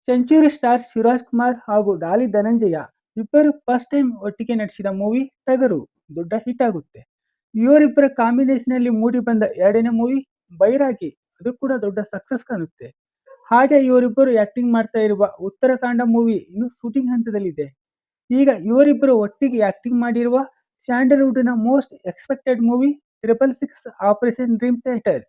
Century star Shivraj Kumar ಹಾಗೂ ಡಾಲಿ ಧನಂಜಯ ಇಬ್ಬರು first time ಒಟ್ಟಿಗೆ ನಟಿಸಿದ ಮೂವಿ ಟಗರು ದೊಡ್ಡ ಹಿಟ್ ಆಗುತ್ತೆ. ಇವರಿಬ್ಬರ ಕಾಂಬಿನೇಷನ್ ಅಲ್ಲಿ ಮೂಡಿ ಬಂದ ಎರಡನೇ ಮೂವಿ ಬೈರಾಗಿ, ಅದು ಕೂಡ ದೊಡ್ಡ ಸಕ್ಸಸ್ ಕಾಣುತ್ತೆ. ಹಾಗೆ ಇವರಿಬ್ಬರು ಆಕ್ಟಿಂಗ್ ಮಾಡ್ತಾ ಇರುವ ಉತ್ತರಾಖಂಡ ಮೂವಿ ಇನ್ನು ಶೂಟಿಂಗ್ ಹಂತದಲ್ಲಿದೆ. ಈಗ ಇವರಿಬ್ಬರು ಒಟ್ಟಿಗೆ ಆಕ್ಟಿಂಗ್ ಮಾಡಿರುವ ಸ್ಯಾಂಡಲ್ವುಡ್ ನ most expected movie 666 operation dream theatre.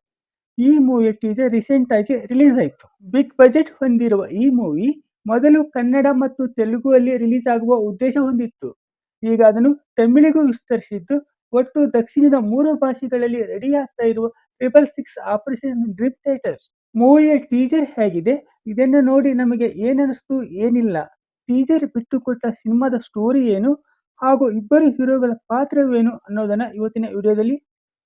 ಈ ಮೂವಿ ಟೀಸರ್ ರೀಸೆಂಟ್ ಆಗಿ ರಿಲೀಸ್ ಆಯಿತು. ಬಿಗ್ ಬಜೆಟ್ ಹೊಂದಿರುವ ಈ ಮೂವಿ ಮೊದಲು ಕನ್ನಡ ಮತ್ತು ತೆಲುಗು ಅಲ್ಲಿ ರಿಲೀಸ್ ಆಗುವ ಉದ್ದೇಶ ಹೊಂದಿತ್ತು. ಈಗ ಅದನ್ನು ತಮಿಳಿಗೂ ವಿಸ್ತರಿಸಿದ್ದು, ಒಟ್ಟು ದಕ್ಷಿಣದ 3 ಭಾಷೆಗಳಲ್ಲಿ ರೆಡಿ ಆಗ್ತಾ ಇರುವ 666 ಆಪರೇಷನ್ ಡ್ರೀಮ್ ಥಿಯೇಟರ್ ಮೂವಿಯ ಟೀಸರ್ ಹೇಗಿದೆ, ಇದನ್ನು ನೋಡಿ ನಮಗೆ ಏನನಿಸ್ತು ಏನಿಲ್ಲ, ಟೀಸರ್ ಬಿಟ್ಟುಕೊಟ್ಟ ಸಿನಿಮಾದ ಸ್ಟೋರಿ ಏನು ಹಾಗೂ ಇಬ್ಬರು ಹೀರೋಗಳ ಪಾತ್ರವೇನು ಅನ್ನೋದನ್ನ ಇವತ್ತಿನ ವಿಡಿಯೋದಲ್ಲಿ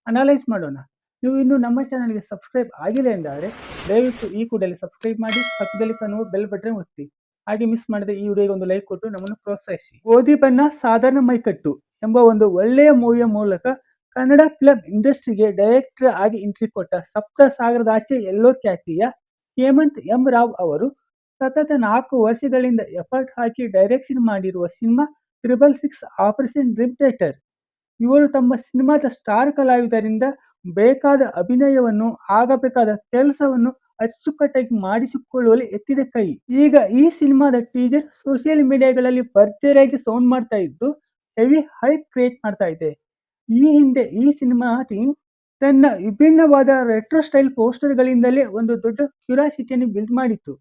ಅನಲೈಸ್ ಮಾಡೋಣ. ನೀವು ಇನ್ನೂ ನಮ್ಮ ಚಾನಲ್ಗೆ ಸಬ್ಸ್ಕ್ರೈಬ್ ಆಗಿಲ್ಲ ಎಂದಾದರೆ ದಯವಿಟ್ಟು ಈ ಕೂಡಲೇ ಸಬ್ಸ್ಕ್ರೈಬ್ ಮಾಡಿ, ಪಕ್ಕದಲ್ಲಿ ಕಾಣುವ ಬೆಲ್ ಬಟನ್ ಒತ್ತಿ. ಹಾಗೆ ಮಿಸ್ ಮಾಡದೆ ಈ ವಿಡಿಯೋಗೆ ಒಂದು ಲೈಕ್ ಕೊಟ್ಟು ನಮ್ಮನ್ನು ಪ್ರೋತ್ಸಾಹಿಸಿ. ಗೋಧಿ ಬಣ್ಣ ಸಾಧಾರಣ ಮೈಕಟ್ಟು ಎಂಬ ಒಂದು ಒಳ್ಳೆಯ ಮೂವಿಯ ಮೂಲಕ ಕನ್ನಡ ಫಿಲಂ ಇಂಡಸ್ಟ್ರಿಗೆ ಡೈರೆಕ್ಟರ್ ಆಗಿ ಎಂಟ್ರಿ ಕೊಟ್ಟ ಸಪ್ತಸಾಗರದಾಚೆ ಎಲ್ಲೋ ಖ್ಯಾತಿಯ ಹೇಮಂತ್ ಎಂ ರಾವ್ ಅವರು ಸತತ 4 ವರ್ಷಗಳಿಂದ ಎಫರ್ಟ್ ಹಾಕಿ ಡೈರೆಕ್ಷನ್ ಮಾಡಿರುವ ಸಿನಿಮಾ 666 ಆಪರೇಷನ್ ಡ್ರೀಮ್ ಥಿಯೇಟರ್. ಇವರು ತಮ್ಮ ಸಿನಿಮಾದ ಸ್ಟಾರ್ ಕಲಾವಿದರಿಂದ ಬೇಕಾದ ಅಭಿನಯವನ್ನು, ಆಗಬೇಕಾದ ಕೆಲಸವನ್ನು ಅಚ್ಚುಕಟ್ಟಾಗಿ ಮಾಡಿಸಿಕೊಳ್ಳುವಲ್ಲಿ ಎತ್ತಿದ ಕೈ. ಈಗ ಈ ಸಿನಿಮಾದ ಟೀಸರ್ ಸೋಷಿಯಲ್ ಮೀಡಿಯಾಗಳಲ್ಲಿ ಭರ್ಜರಿಯಾಗಿ ಸೌಂಡ್ ಮಾಡ್ತಾ ಇದ್ದು, ಹೆವಿ ಹೈಪ್ ಕ್ರಿಯೇಟ್ ಮಾಡ್ತಾ ಇದೆ. ಈ ಹಿಂದೆ ಈ ಸಿನಿಮಾ ಟೀಮ್ ತನ್ನ ವಿಭಿನ್ನವಾದ ರೆಟ್ರೋ ಸ್ಟೈಲ್ ಪೋಸ್ಟರ್ಗಳಿಂದಲೇ ಒಂದು ದೊಡ್ಡ ಕ್ಯೂರಿಯಾಸಿಟಿಯನ್ನು ಬಿಲ್ಡ್ ಮಾಡಿತ್ತು.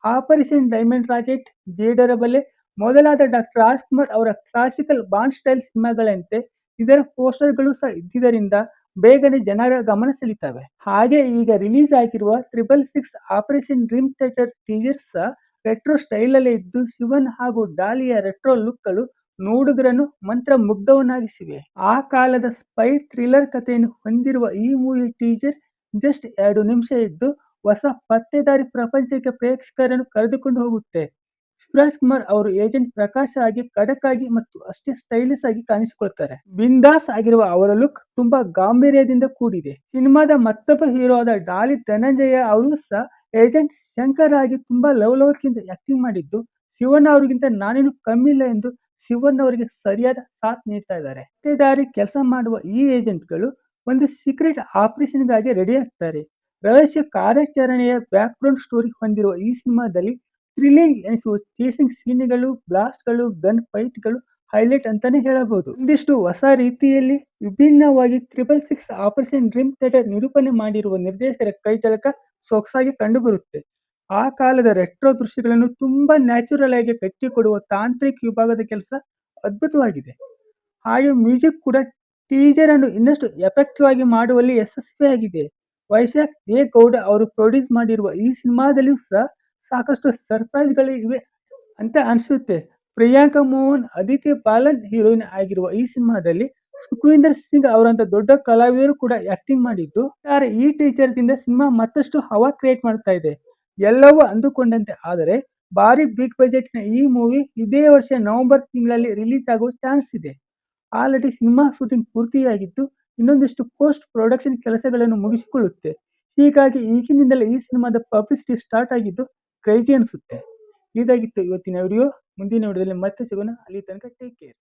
ಆಪರೇಷನ್ ಡೈಮಂಡ್ ರಾಕೆಟ್, ಜೇಡರಬಲೆ ಮೊದಲಾದ ಡಾಕ್ಟರ್ ರಾಜ್ಕುಮಾರ್ ಅವರ ಕ್ಲಾಸಿಕಲ್ ಬಾಂಡ್ ಸ್ಟೈಲ್ ಸಿನಿಮಾಗಳಂತೆ ಇದರ ಪೋಸ್ಟರ್ಗಳು ಸಹ ಇದ್ದಿದ್ದರಿಂದ ಬೇಗನೆ ಜನರ ಗಮನ ಸೆಳೀತವೆ. ಹಾಗೆ ಈಗ ರಿಲೀಸ್ ಆಗಿರುವ 666 ಆಪರೇಷನ್ ಡ್ರೀಮ್ ಥಿಯೇಟರ್ ಟೀಸರ್ ಸಹ ರೆಟ್ರೋ ಸ್ಟೈಲಲ್ಲೇ ಇದ್ದು, ಶಿವನ್ ಹಾಗೂ ಡಾಲಿಯ ರೆಟ್ರೋ ಲುಕ್ಗಳು ನೋಡುಗರನ್ನು ಮಂತ್ರ ಮುಗ್ಧವನ್ನಾಗಿಸಿವೆ. ಆ ಕಾಲದ ಸ್ಪೈ ಥ್ರಿಲ್ಲರ್ ಕಥೆಯನ್ನು ಹೊಂದಿರುವ ಈ ಮೂವಿ ಟೀಸರ್ ಜಸ್ಟ್ 2 ನಿಮಿಷ ಇದ್ದು ಹೊಸ ಪತ್ತೆದಾರಿ ಪ್ರಪಂಚಕ್ಕೆ ಪ್ರೇಕ್ಷಕರನ್ನು ಕರೆದುಕೊಂಡು ಹೋಗುತ್ತೆ. ಶಿವರಾಜ್ ಕುಮಾರ್ ಅವರು ಏಜೆಂಟ್ ಪ್ರಕಾಶ್ ಆಗಿ ಖಡಕ್ ಆಗಿ ಮತ್ತು ಅಷ್ಟೇ ಸ್ಟೈಲಿಶ್ ಆಗಿ ಕಾಣಿಸಿಕೊಳ್ತಾರೆ. ಬಿಂದಾಸ್ ಆಗಿರುವ ಅವರ ಲುಕ್ ತುಂಬಾ ಗಾಂಭೀರ್ಯದಿಂದ ಕೂಡಿದೆ. ಸಿನಿಮಾದ ಮತ್ತೊಬ್ಬ ಹೀರೋ ಆದ ಡಾಲಿ ಧನಂಜಯ ಅವರು ಸಹ ಏಜೆಂಟ್ ಶಂಕರ್ ಆಗಿ ತುಂಬಾ ಲವಲವಿಕೆಯಿಂದ ಆಕ್ಟಿಂಗ್ ಮಾಡಿದ್ದು, ಶಿವನ್ ಅವರಿಗಿಂತ ನಾನೇನು ಕಮ್ಮಿ ಇಲ್ಲ ಎಂದು ಶಿವನ್ ಅವರಿಗೆ ಸರಿಯಾದ ಸಾಥ್ ನೀಡ್ತಾ ಇದ್ದಾರೆ. ಪತ್ತೆದಾರಿ ಕೆಲಸ ಮಾಡುವ ಈ ಏಜೆಂಟ್ಗಳು ಒಂದು ಸೀಕ್ರೆಟ್ ಆಪರೇಷನ್ಗಾಗಿ ರೆಡಿ ಆಗ್ತಾರೆ. ರಹಸ್ಯ ಕಾರ್ಯಾಚರಣೆಯ ಬ್ಯಾಕ್ಗ್ರೌಂಡ್ ಸ್ಟೋರಿ ಹೊಂದಿರುವ ಈ ಸಿನಿಮಾದಲ್ಲಿ ಥ್ರಿಲ್ಲಿಂಗ್ ಎನಿಸುವ ಚೇಸಿಂಗ್ ಸೀನ್ಗಳು, ಬ್ಲಾಸ್ಟ್ಗಳು, ಗನ್ ಫೈಟ್ಗಳು ಹೈಲೈಟ್ ಅಂತಾನೆ ಹೇಳಬಹುದು. ಒಂದಿಷ್ಟು ಹೊಸ ರೀತಿಯಲ್ಲಿ ವಿಭಿನ್ನವಾಗಿ 666 ಆಪರೇಷನ್ ಡ್ರೀಮ್ ಥಿಯೇಟರ್ ನಿರೂಪಣೆ ಮಾಡಿರುವ ನಿರ್ದೇಶಕರ ಕೈಚಳಕ ಸೊಗಸಾಗಿ ಕಂಡುಬರುತ್ತೆ. ಆ ಕಾಲದ ರೆಟ್ರೋ ದೃಶ್ಯಗಳನ್ನು ತುಂಬಾ ನ್ಯಾಚುರಲ್ ಆಗಿ ಕಟ್ಟಿಕೊಡುವ ತಾಂತ್ರಿಕ ವಿಭಾಗದ ಕೆಲಸ ಅದ್ಭುತವಾಗಿದೆ. ಹಾಗೆ ಮ್ಯೂಸಿಕ್ ಕೂಡ ಟೀಸರ್ ಅನ್ನು ಇನ್ನಷ್ಟು ಎಫೆಕ್ಟಿವ್ ಆಗಿ ಮಾಡುವಲ್ಲಿ ಯಶಸ್ವಿಯಾಗಿದೆ. ವೈಶಾಖ್ ಜೆ ಗೌಡ ಅವರು ಪ್ರೊಡ್ಯೂಸ್ ಮಾಡಿರುವ ಈ ಸಿನಿಮಾದಲ್ಲಿಯೂ ಸಹ ಸಾಕಷ್ಟು ಸರ್ಪ್ರೈಸ್ಗಳು ಇವೆ ಅಂತ ಅನಿಸುತ್ತೆ. ಪ್ರಿಯಾಂಕಾ ಮೋಹನ್, ಅದಿತಿ ಬಾಲನ್ ಹೀರೋಯಿನ್ ಆಗಿರುವ ಈ ಸಿನಿಮಾದಲ್ಲಿ ಸುಖವಿಂದರ್ ಸಿಂಗ್ ಅವರಂತ ದೊಡ್ಡ ಕಲಾವಿದರು ಕೂಡ ಆಕ್ಟಿಂಗ್ ಮಾಡಿದ್ದು, ಈ ಟೀಚರ್ದಿಂದ ಸಿನಿಮಾ ಮತ್ತಷ್ಟು ಹವಾ ಕ್ರಿಯೇಟ್ ಮಾಡ್ತಾ ಇದೆ. ಎಲ್ಲವೂ ಅಂದುಕೊಂಡಂತೆ ಆದರೆ ಭಾರಿ ಬಿಗ್ ಬಜೆಟ್ ನ ಈ ಮೂವಿ ಇದೇ ವರ್ಷ ನವೆಂಬರ್ ತಿಂಗಳಲ್ಲಿ ರಿಲೀಸ್ ಆಗುವ ಚಾನ್ಸ್ ಇದೆ. ಆಲ್ರೆಡಿ ಸಿನಿಮಾ ಶೂಟಿಂಗ್ ಪೂರ್ತಿಯಾಗಿದ್ದು, ಇನ್ನೊಂದಿಷ್ಟು ಪೋಸ್ಟ್ ಪ್ರೊಡಕ್ಷನ್ ಕೆಲಸಗಳನ್ನು ಮುಗಿಸಿಕೊಳ್ಳುತ್ತೆ. ಹೀಗಾಗಿ ಈಗಿನಿಂದಲೇ ಈ ಸಿನಿಮಾದ ಪಬ್ಲಿಸಿಟಿ ಸ್ಟಾರ್ಟ್ ಆಗಿದ್ದು ಕ್ರೇಜಿ ಅನಿಸುತ್ತೆ. ಇದಾಗಿತ್ತು ಇವತ್ತಿನ ವಿಡಿಯೋ. ಮುಂದಿನ ವಿಡಿಯೋದಲ್ಲಿ ಮತ್ತೆ ಸಿಗೋಣ. ಅಲ್ಲಿ ತನಕ ಟೇಕ್ ಕೇರ್.